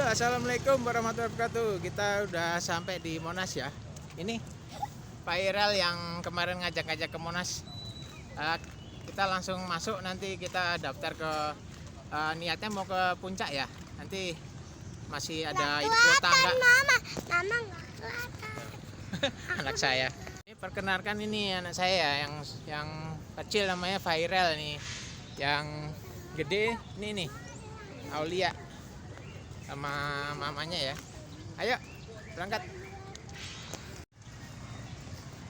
Halo, assalamualaikum warahmatullahi wabarakatuh. Kita udah sampai di Monas ya. Ini viral yang kemarin ngajak-ngajak ke Monas. Kita langsung masuk, nanti kita daftar ke niatnya mau ke puncak ya. Nanti masih ada kuota enggak? Mama nggak kelihatan. Anak saya. Ini perkenalkan, ini anak saya yang kecil namanya viral nih. Yang gede ini nih, Aulia sama mamanya ya. Ayo berangkat.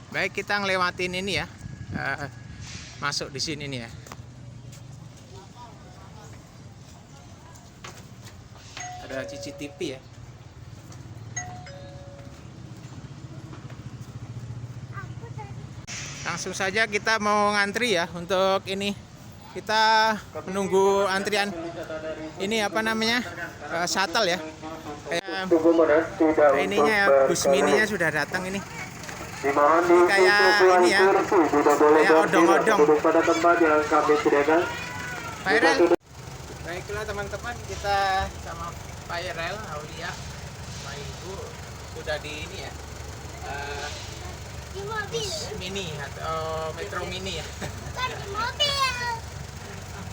Baik, kita ngelewatin ini ya, masuk di sini nih ya. Ada CCTV ya. Langsung saja kita mau ngantri ya untuk ini. Kita menunggu antrian ini apa namanya, shuttle ya. Ininya ya, bus mininya sudah datang ini. Ini kayak ini ya, kayak odong-odong. Viral. Baiklah teman-teman, kita sama Viral, Aulia, sama Ibu sudah di ini ya, Di mobil. bus mini atau metro mini ya. Bukan di mobil.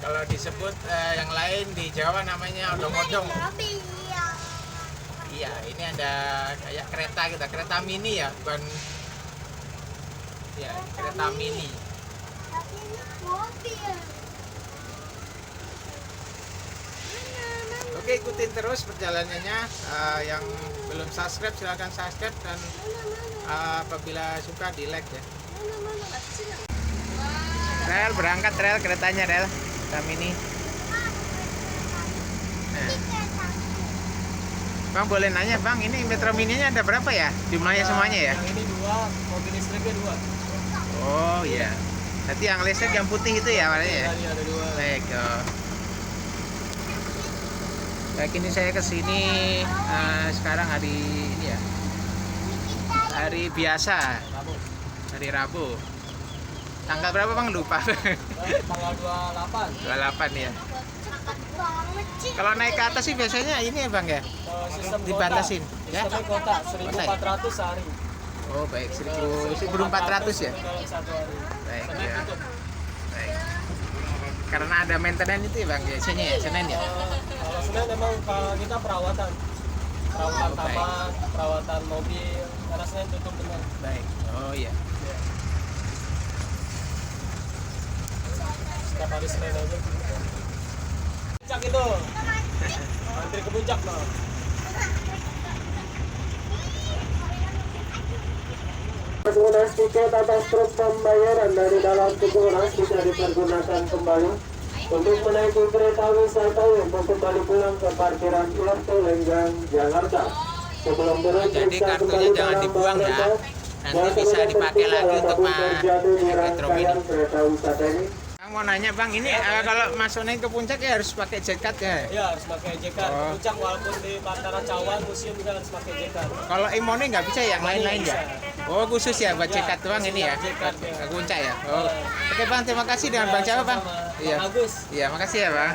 Kalau disebut yang lain di Jawa namanya odong-odong. Di mobil ya. Iya, ini ada kayak kereta kita, kereta mini ya, bukan ya, kereta mini. Tapi ini mobil. Mana? Oke, ikutin terus perjalanannya. Yang belum subscribe silahkan subscribe, dan apabila suka di like ya. Rel berangkat, Rel, keretanya Rel, kereta mini. Nah, Bang boleh nanya Bang, ini metro mininya ada berapa ya jumlahnya semuanya ya? Yang ini 2, mobil listriknya 2. Oh iya. Berarti yang listrik yang putih itu ya warnanya ya? Tadi ada 2. Baik. Baik, ini saya kesini sekarang hari ini ya, hari biasa, Rabu. hari Rabu. Tanggal berapa Bang, lupa? Tanggal 28. 28 ya. Cepet banget sih. Kalau naik ke atas sih biasanya ini ya Bang ya, Sistem dibatasin ya? Sistemnya kota 1.400 sehari. Oh baik, 1.400 ya? Dalam satu hari. Baik Senin ya. tutup. Baik. Karena ada maintenance itu ya Bang, biasanya ya, Senin ya? Kalau Senin memang kita perawatan. Perawatan Oh, baik. taman, perawatan mobil. Karena Senin tutup benar. Baik. Oh iya. Ya. Setiap hari Senin aja. Puncak itu. Antri ke puncak loh. Penggunaan tiket atas truk pembayaran dari dalam tubuh Monas bisa dipergunakan kembali untuk menaiki kereta wisata yang mau kembali pulang ke parkiran RT Lenggang, Jakarta. Sebelum turun, Jadi periksa kartunya kembali jangan dalam dibuang ya. barang Nanti yang bisa kemudian dipakai tertinggal lagi untuk ataupun terjadi di metro mini. rangkaian kereta wisata ini. Bang mau nanya Bang, ini kalau masuk naik ke puncak ya harus pakai jaket ya? Ya harus pakai jekat. Oh. Puncak walaupun di Bantaran Cawan museum juga harus pakai jekat. Kalau imone nggak bisa, yang lain-lain ya? Oh khusus ya buat Ya, jaket doang ini ya? jaket, ya. Ke puncak ya? Oh. Oke Bang, terima kasih. Dengan Bang siapa Bang? Sama Iya. Bang Agus. Iya, makasih ya Bang.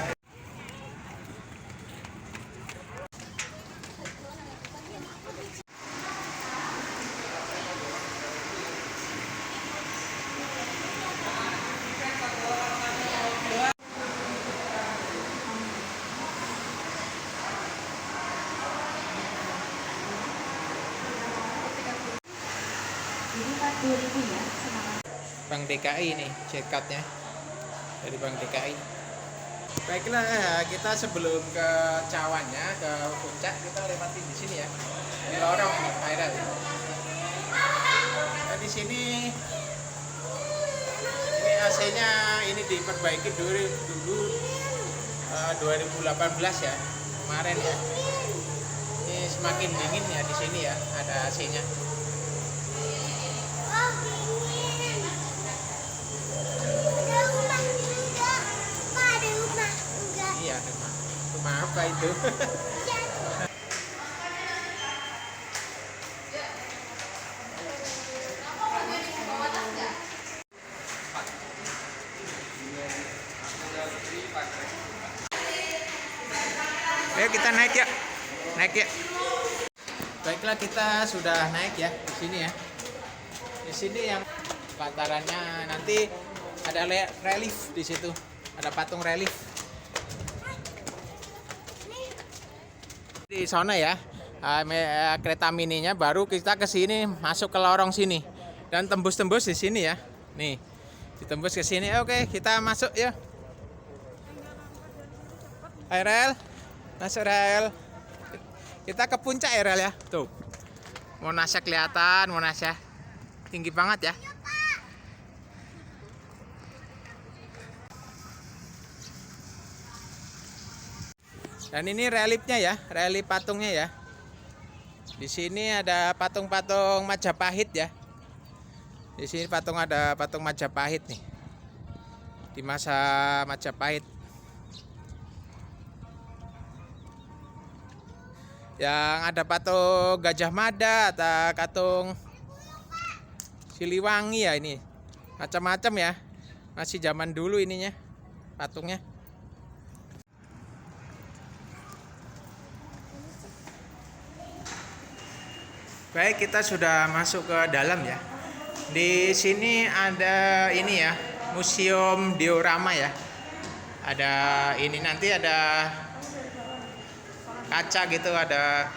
Bank DKI nih jaketnya dari Bank DKI. Baiklah, kita sebelum ke Cawannya, ke puncak, kita lewatin di sini ya, di lorong nih, Viral. Nah, di sini ini AC-nya ini diperbaiki dulu 2018 ya, kemarin ya. Ini semakin dingin ya di sini ya, ada AC-nya. Oh, dingin. Ada rumah enggak? Pak, ada rumah enggak? Iya, rumah apa itu? Ayo kita naik ya. naik ya. Baiklah, kita sudah naik ya di sini ya. Di sini yang pelatarannya nanti ada relief di situ. Ada patung relief. Di sana ya, kereta mininya baru kita ke sini, masuk ke lorong sini dan tembus-tembus di sini ya. Nih, ditembus ke sini. Oke, kita masuk ya. Ayo Rel, masuk Rel. Kita ke puncak ya Rel ya. Tuh, Monasnya kelihatan, Monasnya tinggi banget ya. Dan ini reliefnya ya, relief patungnya ya. Di sini ada patung-patung Majapahit ya. Di sini ada patung Majapahit nih. Di masa Majapahit. Yang ada patung Gajah Mada, ada patung Siliwangi ya ini. Macam-macam ya. Masih zaman dulu ininya, patungnya. Baik, kita sudah masuk ke dalam ya. Di sini ada ini ya, museum diorama ya. Ada ini, nanti ada kaca gitu, ada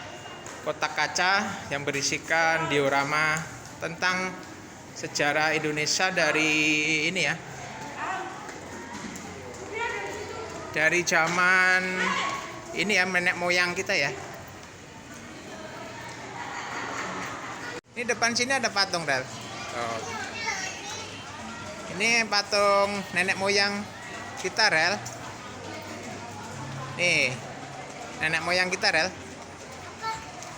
kotak kaca yang berisikan diorama tentang sejarah Indonesia dari ini ya, dari zaman ini ya, nenek moyang kita ya. Ini depan sini ada patung Rel. Oh. Ini patung nenek moyang kita Rel. Nih, nenek moyang kita Rel.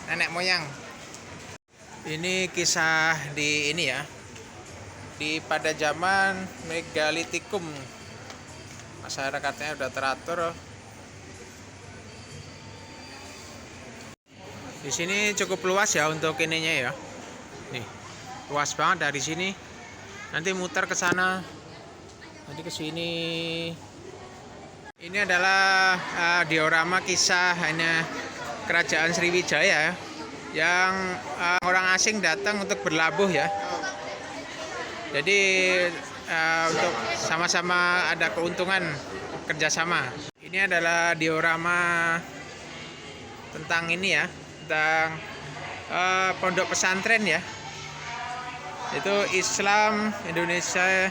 Nenek moyang. Ini kisah di ini ya, di pada zaman megalitikum. Masyarakatnya udah teratur. Di sini cukup luas ya untuk ininya ya. Nih, luas banget dari sini. Nanti muter ke sana. Nanti ke sini. Ini adalah diorama kisah hanya Kerajaan Sriwijaya yang orang asing datang untuk berlabuh ya. Jadi untuk sama-sama ada keuntungan kerjasama. Ini adalah diorama tentang ini ya, tentang pondok pesantren ya. Itu Islam Indonesia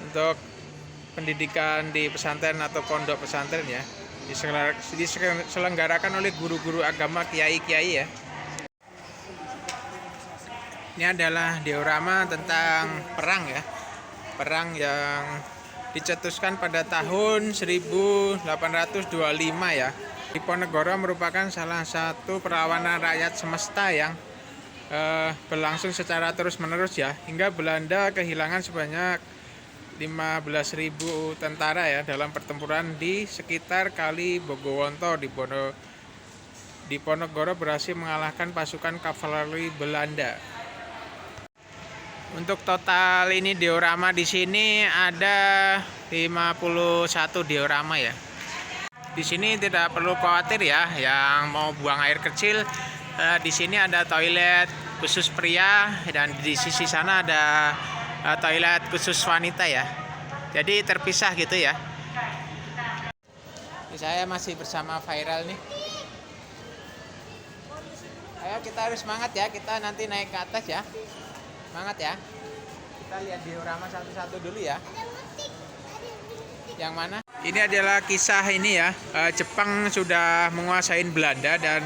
untuk pendidikan di pesantren atau pondok pesantren ya. Diselenggarakan oleh guru-guru agama, kiai-kiai ya. Ini adalah diorama tentang perang ya. Perang yang dicetuskan pada tahun 1825 ya. Diponegoro merupakan salah satu perlawanan rakyat semesta yang berlangsung secara terus-menerus ya, hingga Belanda kehilangan sebanyak 15.000 tentara ya dalam pertempuran di sekitar Kali Bogowonto. Diponegoro berhasil mengalahkan pasukan kavaleri Belanda. Untuk total ini diorama di sini ada 51 diorama ya. Di sini tidak perlu khawatir ya, yang mau buang air kecil. Di sini ada toilet khusus pria dan di sisi sana ada toilet khusus wanita ya. Jadi terpisah gitu ya. Ini saya masih bersama Viral nih. Ayo kita harus semangat ya, kita nanti naik ke atas ya. Semangat ya. Kita lihat diorama satu-satu dulu ya. Yang mana? Ini adalah kisah ini ya. Jepang sudah menguasai Belanda dan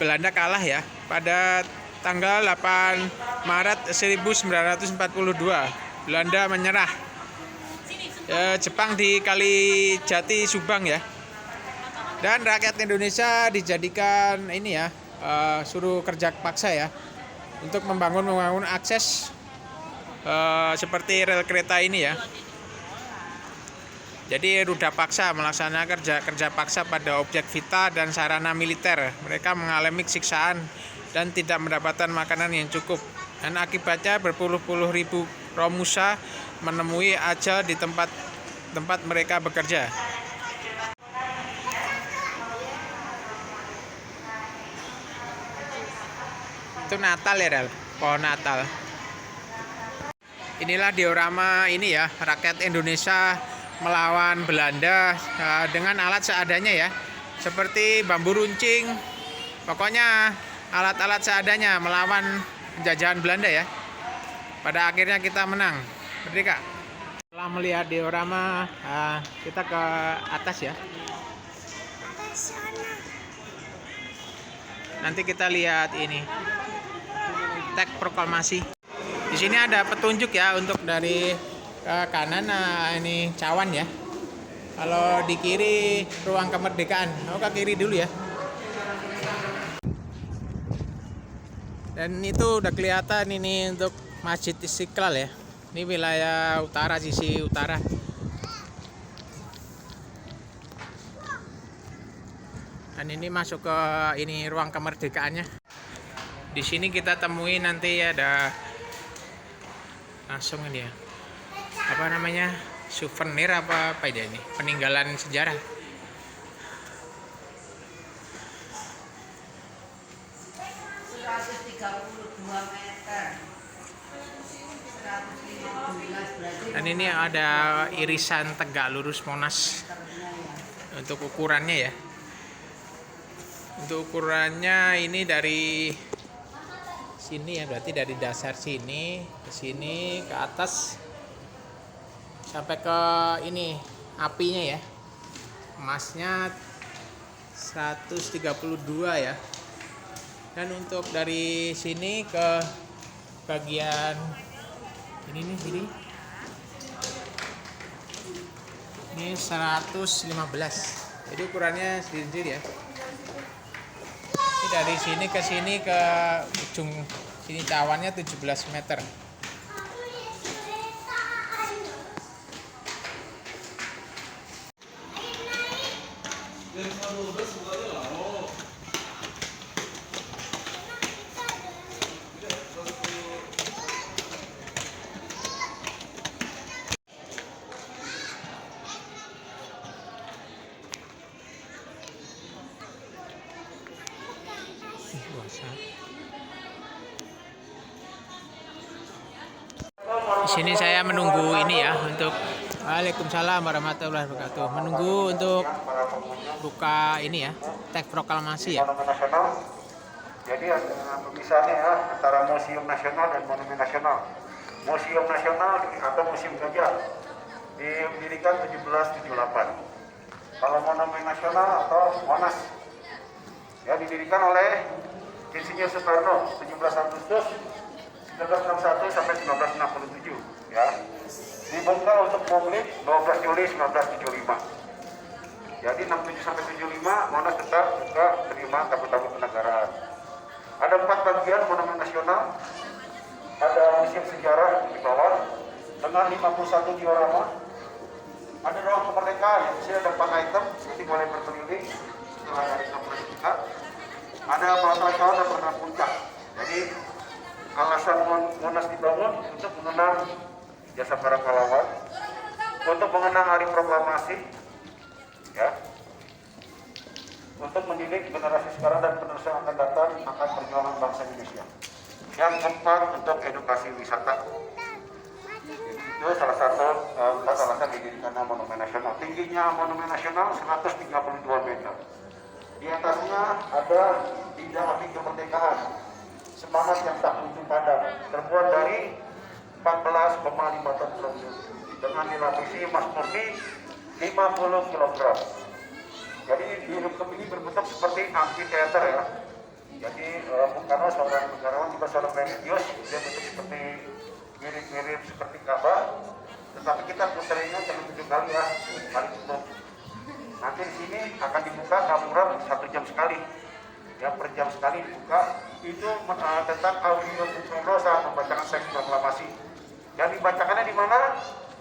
Belanda kalah ya pada tanggal 8 Maret 1942. Belanda menyerah. Jepang di Kalijati, Subang ya. Dan rakyat Indonesia dijadikan ini ya, suruh kerja paksa ya, untuk membangun akses seperti rel kereta ini ya. Jadi ruda paksa melaksanakan kerja paksa pada objek vital dan sarana militer. Mereka mengalami siksaan dan tidak mendapatkan makanan yang cukup. Dan akibatnya berpuluh-puluh ribu Romusa menemui ajal di tempat Itu Natal ya, Rel? Pohon Natal. Inilah diorama ini ya, rakyat Indonesia melawan Belanda dengan alat seadanya ya. Seperti bambu runcing. Pokoknya alat-alat seadanya melawan penjajahan Belanda ya. Pada akhirnya kita menang. Merdeka. Setelah melihat diorama, kita ke atas ya. Ada sana. Nanti kita lihat ini teks proklamasi. Di sini ada petunjuk ya untuk dari ke kanan. Ini cawan ya. Kalau di kiri ruang kemerdekaan. Ke kiri dulu ya. Dan itu udah kelihatan ini untuk Masjid Istiqlal ya. Ini wilayah utara, sisi utara. Dan ini masuk ke ini ruang kemerdekaannya. Di sini kita temui nanti ada langsung ini ya. Apa namanya? Souvenir apa ini? Peninggalan sejarah. Dan ini ada irisan tegak lurus Monas untuk ukurannya ya. Untuk ukurannya ini dari sini ya, berarti dari dasar sini ke sini ke atas sampai ke ini apinya ya. Emasnya 132 ya. Dan untuk dari sini ke bagian ini nih sini. Ini 115. Jadi ukurannya sendiri ya. Ini dari sini ke sini ke ujung sini cawannya 17 meter. Di sini saya menunggu ini ya untuk Waalaikumsalam warahmatullahi wabarakatuh. Menunggu untuk buka ini ya, teks proklamasi ya. Monumen nasional. Jadi ada pemisahannya ya antara Museum Nasional dan Monumen Nasional. Museum Nasional atau Museum Gajah didirikan 1778. Kalau Monumen Nasional atau Monas ya didirikan oleh Insinyur Soekarno 17 Agustus 1961 sampai 1967 ya. Dibuka untuk publik 12 Juli 1975. Jadi 67 sampai 75 Monas tetap buka terima tamu-tamu kenegaraan. Ada 4 bagian Monumen Nasional. Ada museum sejarah di bawah dengan 51 diorama. Ada ruang kemerdekaan yang di sini ada 4 item, jadi boleh berkeliling setelah hari kemerdekaan. Ada pahlawan dan pernah puncak. Jadi alasan Monas dibangun untuk mengenang jasa para pahlawan, untuk mengenang hari proklamasi, ya, untuk mendidik generasi sekarang dan penerus yang akan datang akan perjuangan bangsa Indonesia. Yang keempat untuk edukasi wisata. Itu salah satu alasan didirikannya Monumen Nasional. Tingginya Monumen Nasional 132 meter. Di atasnya ada bidang api kemerdekaan. Semangat yang tak kunjung padam, terbuat dari 14,5 ton bronze dengan dilapisi emas murni 50 kg. Jadi ini berbentuk seperti amphitheater ya. Jadi Bung Karno seorang negarawan juga seorang religius, dia bentuk seperti mirip-mirip seperti Ka'bah. Tetapi kita puterinya terlebih 7 kali ya, kali tutup. Nanti di sini akan dibuka kamuran 1 jam sekali. Ya, per jam sekali dibuka. Itu tentang audio Bung Karno saat membacakan teks proklamasi. Yang dibacakannya di mana?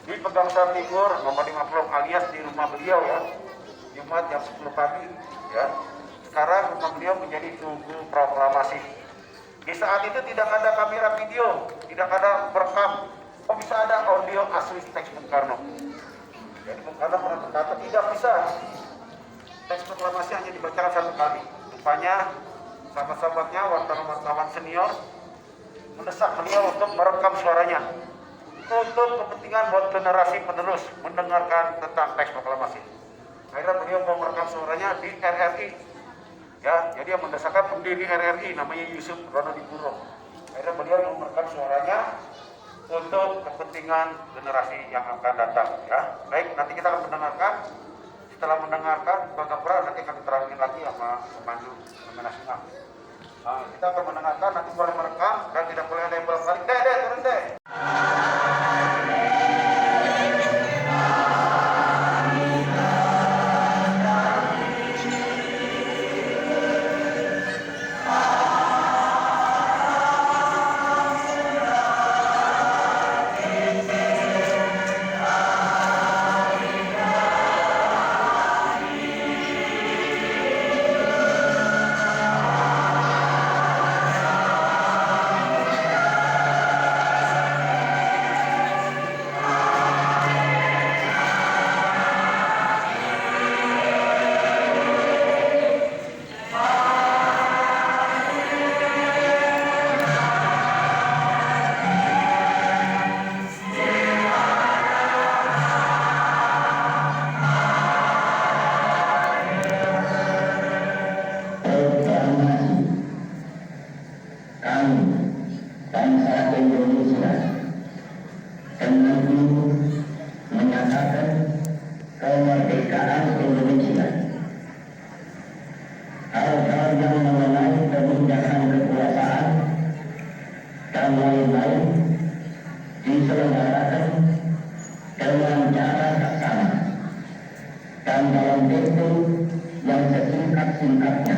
Di Pegangsaan Timur nomor 50 alias di rumah beliau ya. Jumat jam 10 pagi ya. Sekarang rumah beliau menjadi tugu proklamasi. Di saat itu tidak ada kamera video, tidak ada perekam. Kok bisa ada audio asli teks Bung Karno? Jadi Bung Karno pernah berkata tidak bisa. Teks proklamasi hanya dibacakan 1 kali. Rupanya sahabat-sahabatnya, wartawan senior, mendesak beliau untuk merekam suaranya untuk kepentingan buat generasi penerus mendengarkan tentang teks proklamasi. Akhirnya beliau mau merekam suaranya di RRI. Ya, jadi yang mendesakkan pendiri RRI namanya Yusuf Ronodipuro. Akhirnya beliau mau merekam suaranya untuk kepentingan generasi yang akan datang. Ya, baik, nanti kita akan mendengarkan. Setelah mendengarkan, Bang Gapura nanti akan diterangin lagi sama pemandu nasional. Nah, kita akan mendengarkan, nanti boleh merekam dan tidak boleh ada yang bolak-balik. Deh, turun deh. Bangsa Indonesia kembali menyatakan kemerdekaan Indonesia. Hal-hal yang mengenai pemindahan kekuasaan dan lain-lain diselenggarakan dengan cara sama dan dalam tempo yang sesingkat-singkatnya.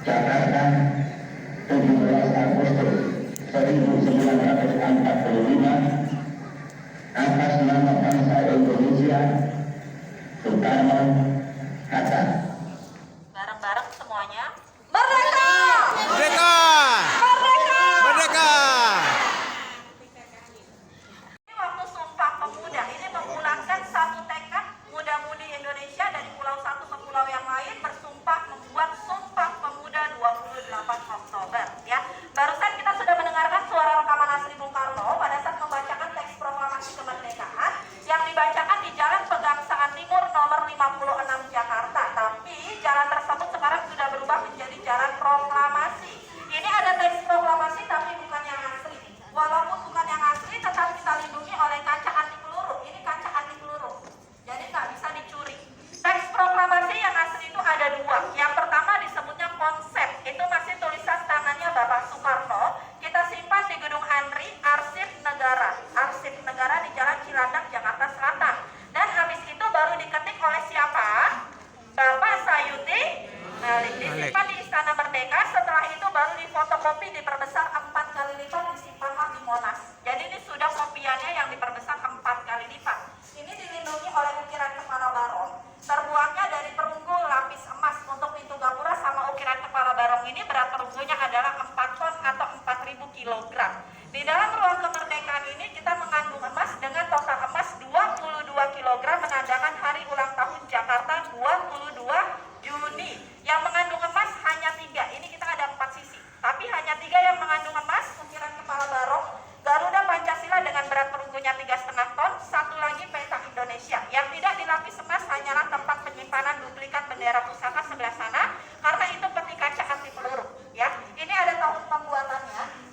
Jakarta, 17 Agustus 1945, atas nama bangsa Indonesia, Soekarno, Hatta. Bareng-bareng semuanya. Merdeka! Merdeka! Merdeka! Ini waktu Sumpah Pemuda, ini memulangkan satu tekad muda-mudi Indonesia dari pulau satu ke pulau yang lain bersumpah membuat Sumpah Pemuda 28 Oktober. Ya, barusan kita sudah mendengarkan suara rekaman asli Bung Karno pada saat membacakan teks proklamasi kemerdekaan yang dibacakan di Jalan Pegangsaan Timur nomor 56 Jakarta. Tapi jalan tersebut sekarang sudah berubah menjadi Jalan Proklamasi. Ini ada teks proklamasi tapi bukan yang asli. Walaupun bukan yang asli, tetap kita lindungi oleh kaca anti peluru. Ini kaca anti peluru, jadi nggak bisa dicuri. Teks proklamasi yang asli itu ada dua. Yang pertama disebutnya konsep. Itu masih tulisan tangannya Bapak Soekarno. Kita simpan di Gedung Andri, Arsip Negara. Arsip Negara di Jalan Cilandak, Jakarta Selatan. Dan habis itu baru diketik oleh siapa? Bapak Sayuti Malik. Disimpan di Istana Merdeka. Setelah itu baru difotokopi, diperbesar 4 kali lipat, disimpanlah di Monas. Jadi ini sudah kopiannya yang diperbesar 4 kali lipat. Ini dilindungi oleh ukiran kepala barong. Terbuatnya dari perunggu lapis emas. Untuk pintu gapura sama ukiran kepala barong ini berat perunggunya adalah 4 ton atau 4.000 kilogram. Di dalam ruang kemerdekaan ini kita mengandung emas dengan total emas 22 kilogram, menandakan hari ulang tahun Jakarta 22 Juni. Yang mengandung emas hanya 3. Ini kita ada 4 sisi, tapi hanya 3 yang mengandung emas. Ukiran kepala barong, Garuda Pancasila dengan berat perunggunya 3,5 ton, satu lagi peta Indonesia. Yang tidak dilapis emas hanyalah tempat penyimpanan duplikat bendera pusaka sebelah sana, karena itu peti kaca anti peluru. Ya, ini ada tahun pembuatannya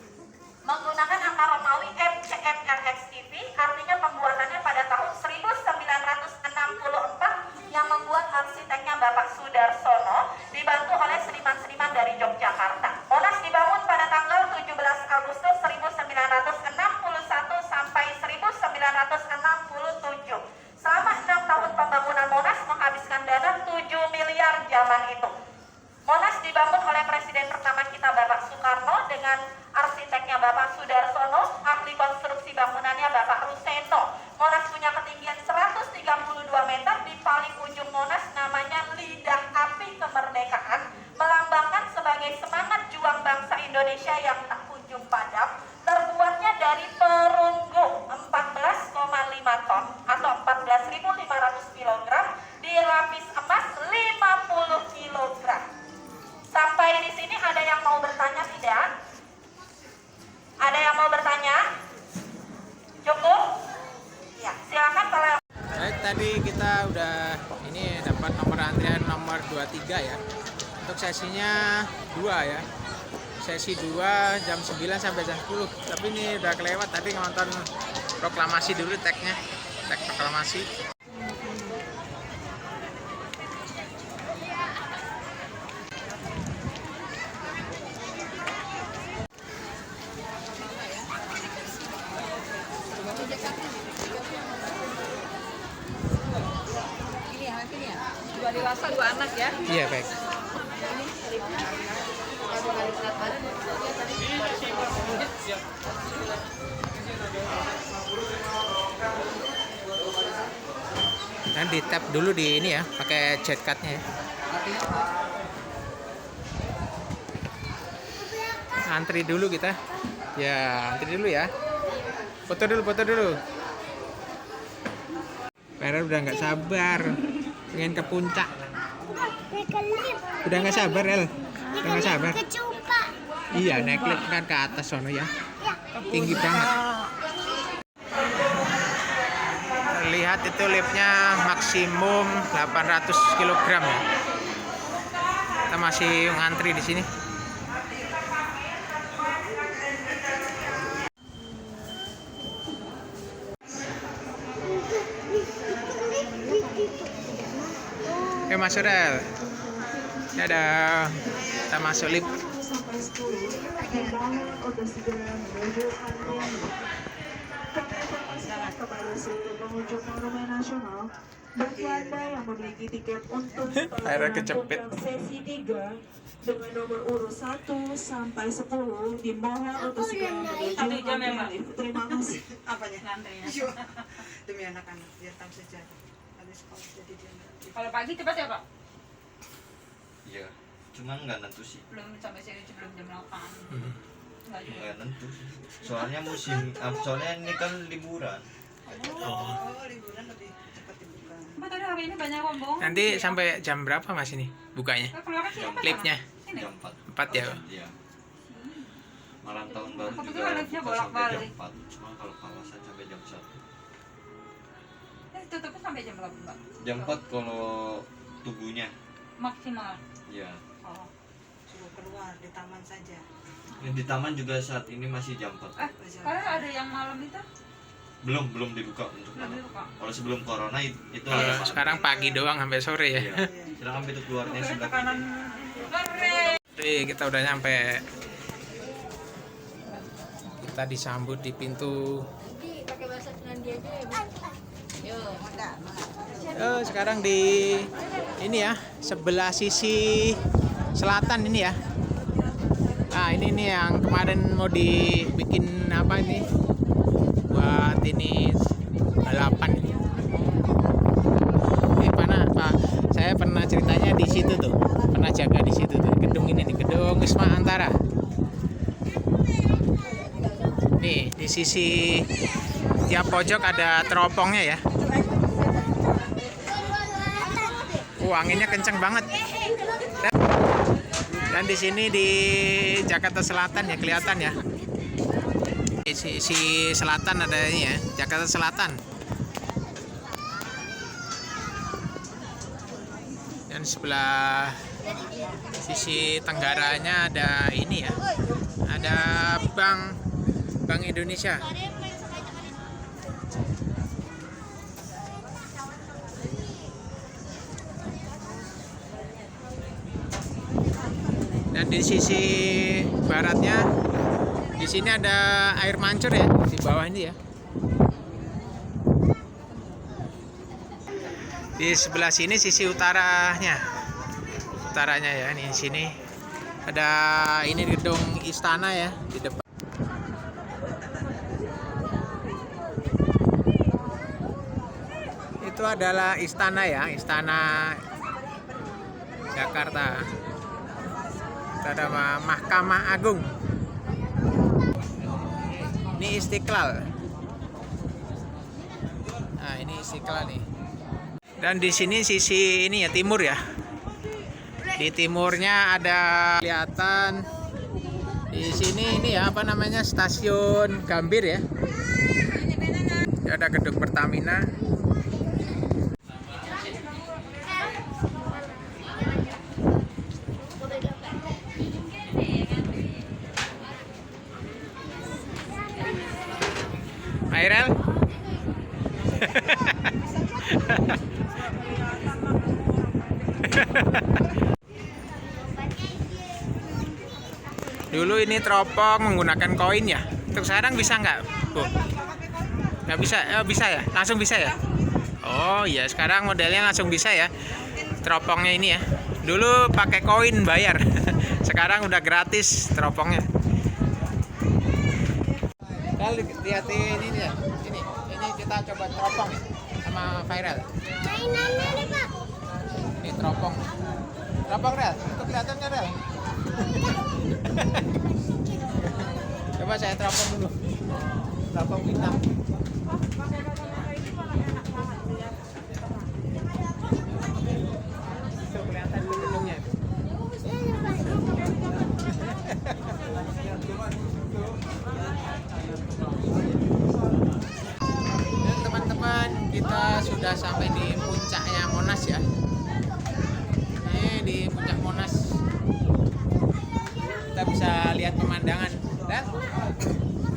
menggunakan angka Romawi MCMRXTV, artinya pembuatannya pada tahun 1964 yang membuat arsiteknya Bapak Sudarsono, dibantu oleh seniman-seniman dari Yogyakarta. Monas dibangun pada tanggal 17 Agustus 1961 sampai 1967. Selama 6 tahun pembangunan Monas menghabiskan dana 7 miliar zaman itu. Monas dibangun oleh Presiden pertama kita Bapak Soekarno dengan arsiteknya Bapak Sudarsono, ahli konstruksi bangunannya Bapak Ruseno. Monas punya ketinggian 132 meter, di paling ujung Monas namanya Lidah Api Kemerdekaan, melambangkan sebagai semangat juang bangsa Indonesia yang tak kunjung padam. Terbuatnya dari perunggu 14,5 ton atau 14.500 kg, dilapis emas 50 kg. Sampai Bapak di sini ada yang mau bertanya tidak? Ada yang mau bertanya? Cukup? Ya, silakan kalau yang... Baik, tadi kita udah ini dapat nomor antrian nomor 23 ya. Untuk sesinya 2 ya. Sesi 2 jam 9 sampai jam 10. Tapi ini udah kelewat, tadi nonton proklamasi dulu tagnya. Tag proklamasi. Dua dewasa, dua anak ya. Iya, baik. Dan di tap dulu di ini ya, pakai jet card-nya ya. Antri dulu kita. Ya, antri dulu ya. Foto dulu, foto dulu. Farel udah nggak sabar, pengen ke puncak. Udah nggak sabar, El. Udah nggak sabar. Kecupa. Iya, naik lift kan ke atas sono ya. Tinggi banget. Lihat itu liftnya maksimum 800 kg ya. Kita masih ngantri di sini. Oke, masuk Rel. Dadah. Kita masuk lift. Kepada seluruh pengunjung Monumen Nasional, bagi Anda yang memiliki tiket untuk Akhirnya kecepit. sesi 3 dengan nomor urut 1 sampai 10 dimohon untuk segera menuju antrian lift. Terima kasih. Apanya? Ngantrinya. Demi anak-anak biar tahu sejarah habis sekolah jadi dia Kalau pagi cepat ya Pak? Iya, cuman nggak nentu sih. Belum sampai sini sebelum jam 8. Nggak juga. Nggak nentu sih. Soalnya soalnya ini kan liburan. oh liburan lebih cepat dibuka. Mbak tadi hari ini banyak rombongan. Nanti sampai jam berapa Mas ini bukanya? Keluar siapa? Liftnya Jam 4. 4 ya. Iya. Malam tahun baru Aku juga pikir liftnya buka sampai bolak-balik. jam 4. Cuma kalau kawasan sampai jam 1. Tutupnya sampai jam berapa Mbak? Jam 4 kalau tubuhnya. Maksimal. Iya. Oh. Suruh keluar di taman saja. Di taman juga saat ini masih jam 4. Sekarang ada yang malam itu? Belum dibuka untuk Belum malam. dibuka. Kalau sebelum corona itu Kalau ada sekarang pagi doang sampai sore ya. Iya. Silakan pintu keluarnya sebelah Kanan kiri. sore. Oke, kita udah nyampe. Kita disambut di pintu. Pakai bahasa Finlandia aja ya, Sekarang di ini ya, sebelah sisi selatan ini ya. Nah, ini nih yang kemarin mau dibikin apa ini? Buat ini balapan. Pak, saya pernah ceritanya di situ tuh. Pernah jaga di situ tuh. Gedung ini nih, Gedung Wisma Antara. Nih, di sisi tiap pojok ada teropongnya ya. Anginnya kenceng banget. Dan di sini di Jakarta Selatan ya kelihatan ya. Di sisi selatan ada ini ya, Jakarta Selatan. Dan sebelah sisi tenggaranya ada ini ya. Ada Bank Indonesia. Dan di sisi baratnya, di sini ada air mancur ya di bawah ini ya. Di sebelah sini sisi utaranya ya, nih sini ada ini gedung istana ya di depan. Itu adalah istana ya, istana Jakarta. Ada Mahkamah Agung. Ini Istiqlal. Nah, ini Istiqlal nih. Dan di sini sisi ini ya timur ya. Di timurnya ada kelihatan di sini ini ya apa namanya stasiun Gambir ya. Ada gedung Pertamina. Airel. Dulu ini teropong menggunakan koin ya. Untuk sekarang bisa nggak, Bu? Nggak bisa? Bisa ya? Langsung bisa ya? Oh iya, sekarang modelnya langsung bisa ya. Teropongnya ini ya. Dulu pakai koin bayar. Sekarang udah gratis teropongnya. Lihatin ini ya. Ini kita coba teropong ya, sama viral. Mainannya nih, Pak. Ini teropong. Teropong Rel, itu kelihatan nggak Rel? Coba saya teropong dulu. Teropong bintang. Tuh kelihatan tuh gedungnya. Dan teman-teman, kita sudah sampai di puncaknya Monas ya. Ini di puncak Monas. Kita bisa lihat pemandangan. Dan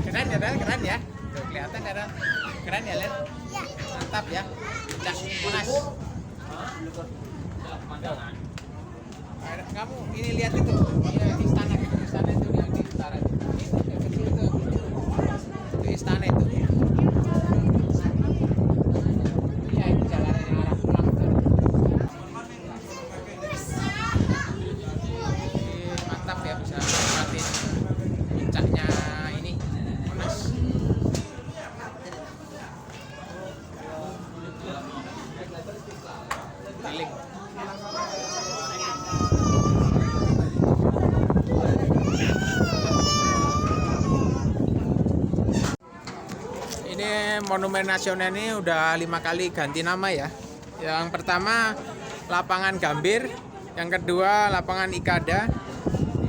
keren ya, Dan? Keren ya. Tuh, kelihatan ya, Dan? Keren ya, Len? Mantap ya. Puncak Monas. Kamu ini lihat itu, ya, istana itu yang di utara. Itu yang kecil itu istana itu. Ya itu jalan yang arah pulang. Mantap ya, bisa nikmatin puncaknya ini Monas. Keliling. Ini monumen nasional ini udah 5 kali ganti nama ya. Yang pertama lapangan Gambir, yang kedua lapangan Ikada,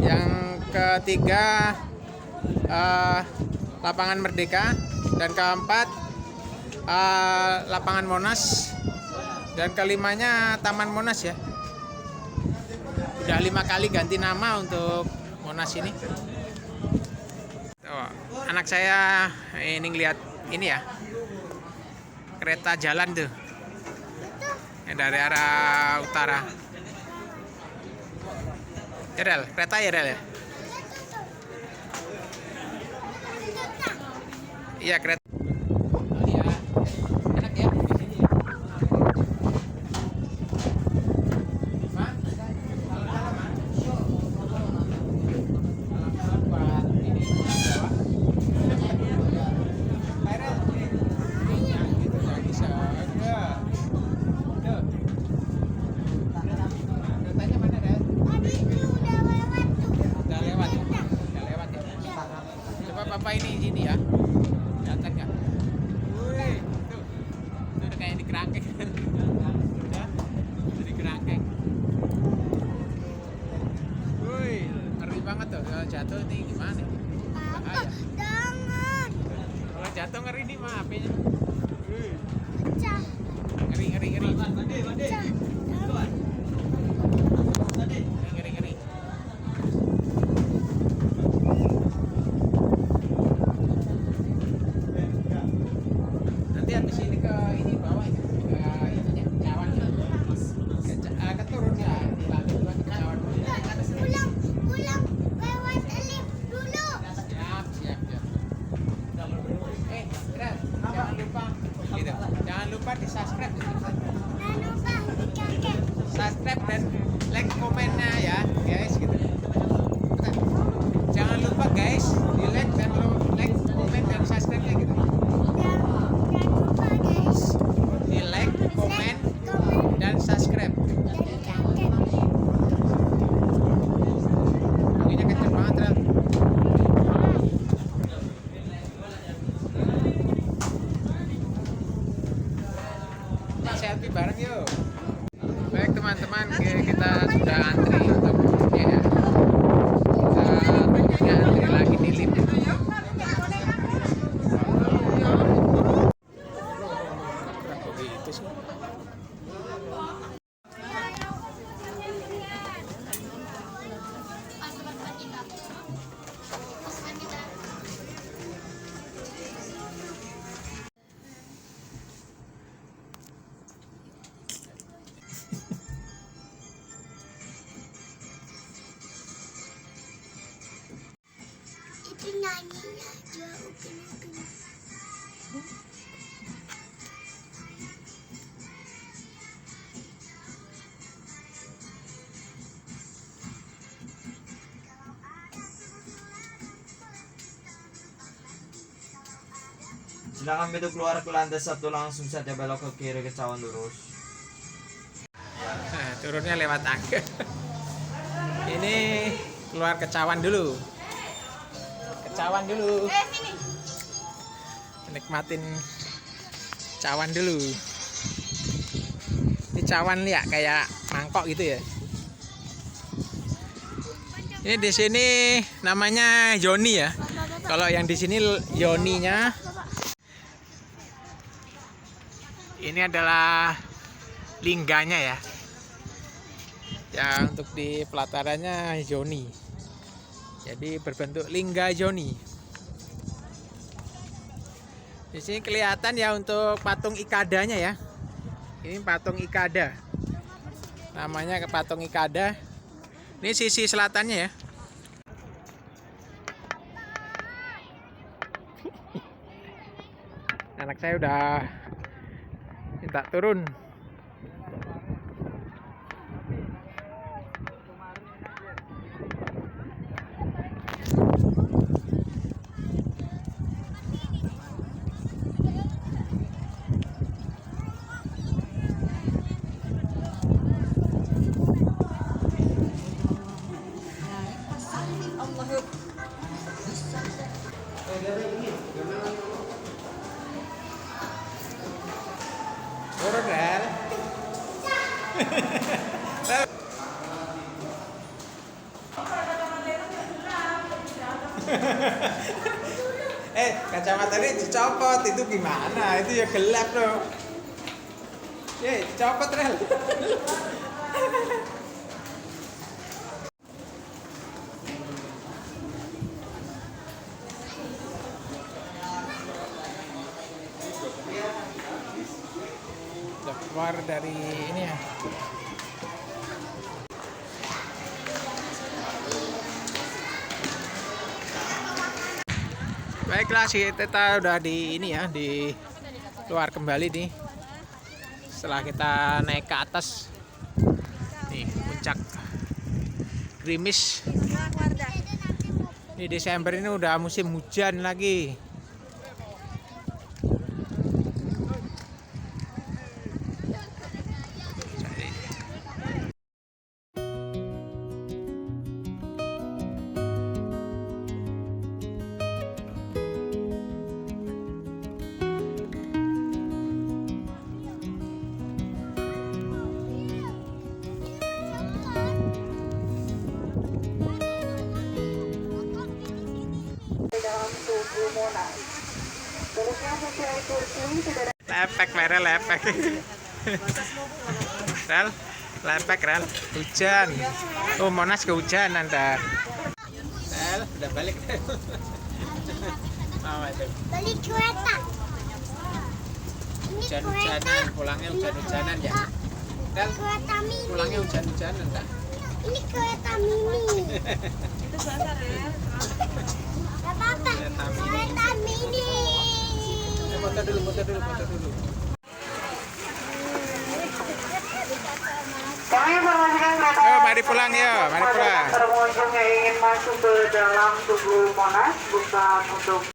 yang ketiga lapangan Merdeka, dan keempat lapangan Monas, dan kelimanya Taman Monas ya. Udah 5 kali ganti nama untuk Monas ini. Tuh, anak saya ini ngeliat ini ya, kereta jalan tuh dari arah utara. Ya Rel, kereta ya Rel ya? Iya kereta. Iya, enak ya di sini. Apa ini ya? Kelihatan nggak? Wih, tuh udah kayak di kerangkeng. Udah di kerangkeng. Wih, ngeri banget tuh. Kalau jatuh nih gimana? Bahaya. Jangan. Kalau jatuh ngeri nih mah HP-nya. Wih, Pecah. ngeri. Pecah. Ngeri. Nanti habis ini ke ini bawah ya, ke ininya cawan ke turun ya, dilanjut ke cawan dulu. Pulang lewat lift dulu. Siap. Rel, jangan lupa gitu. Jangan lupa di subscribe. Jangan lupa kakek. Subscribe dan like komennya ya, guys gitu. Bentar. Jangan lupa guys, di like dan komen dan subscribe-nya gitu. Jangan lupa guys. Di like, komen dan subscribe. Dari kakek. Anginnya kenceng banget, Rel. Selfie bareng yuk. Baik teman-teman, kita sudah antri ngantri lagi di lift. Kenapa begitu sih? Itu nyanyinya jual upin-upin. Silakan pintu keluar ke lantai 1 langsung saja belok ke kiri ke cawan lurus. Nah, turunnya lewat tangga. Ini keluar ke cawan dulu. Ke cawan dulu. Nikmatin cawan dulu. Ini cawan ya kayak mangkok gitu ya. Ini di sini namanya Yoni ya. Kalau yang di sini Yoninya. Ini adalah lingganya ya. Ya untuk di pelatarannya Yoni. Jadi berbentuk lingga Yoni. Di sini kelihatan ya untuk patung ikadanya ya. Ini patung ikada. Namanya patung ikada. Ini sisi selatannya ya. Anak saya udah minta turun. Turun Rel. Kacamatanya dicopot itu gimana? Itu ya gelap loh. Dicopot Rel. Udah keluar dari ini ya. Baiklah, kita udah di ini ya, di keluar kembali nih. Setelah kita naik ke atas. Nih, puncak Grimis. Ini Desember ini udah musim hujan lagi. Lepek merah lepek. Rel, lepek Rel, hujan. Oh Monas kehujanan ntar. Rel, udah balik Rel. Apa itu? Balik kereta. Ini Hujan-hujanan, pulangnya hujan-hujanan ya. Rel, kereta mini. pulangnya hujan-hujanan tak? Ini kereta mini. Itu bahasa Rel. Gak apa-apa. Kereta mini. Foto dulu, foto dulu, foto dulu. Kami informasikan kereta Oh, mari pulang ya, mari pulang. pengunjung yang ingin masuk ke dalam tubuh Monas bukan untuk